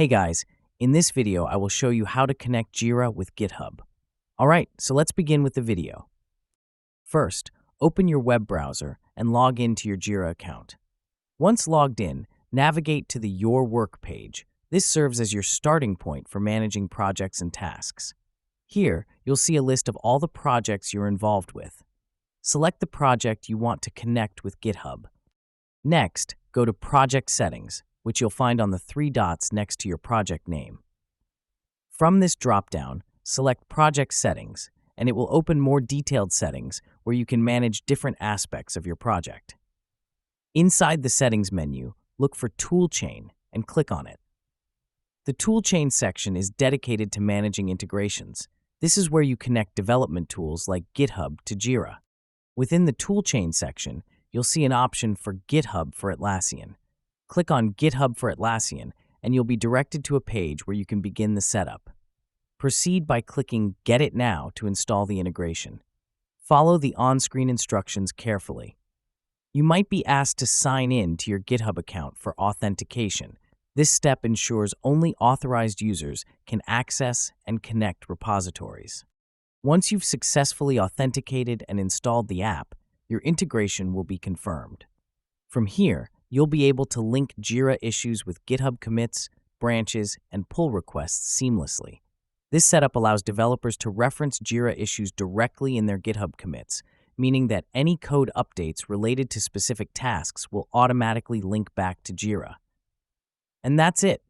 Hey guys, in this video I will show you how to connect Jira with GitHub. Alright, so let's begin with the video. First, open your web browser and log into your Jira account. Once logged in, navigate to the Your Work page. This serves as your starting point for managing projects and tasks. Here, you'll see a list of all the projects you're involved with. Select the project you want to connect with GitHub. Next, go to Project Settings, which you'll find on the three dots next to your project name. From this dropdown, select Project Settings, and it will open more detailed settings where you can manage different aspects of your project. Inside the Settings menu, look for Toolchain and click on it. The Toolchain section is dedicated to managing integrations. This is where you connect development tools like GitHub to Jira. Within the Toolchain section, you'll see an option for GitHub for Atlassian. Click on GitHub for Atlassian, and you'll be directed to a page where you can begin the setup. Proceed by clicking Get It Now to install the integration. Follow the on-screen instructions carefully. You might be asked to sign in to your GitHub account for authentication. This step ensures only authorized users can access and connect repositories. Once you've successfully authenticated and installed the app, your integration will be confirmed. From here, you'll be able to link Jira issues with GitHub commits, branches, and pull requests seamlessly. This setup allows developers to reference Jira issues directly in their GitHub commits, meaning that any code updates related to specific tasks will automatically link back to Jira. And that's it.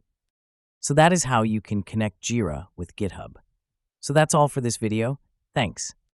So that is how you can connect Jira with GitHub. So that's all for this video. Thanks.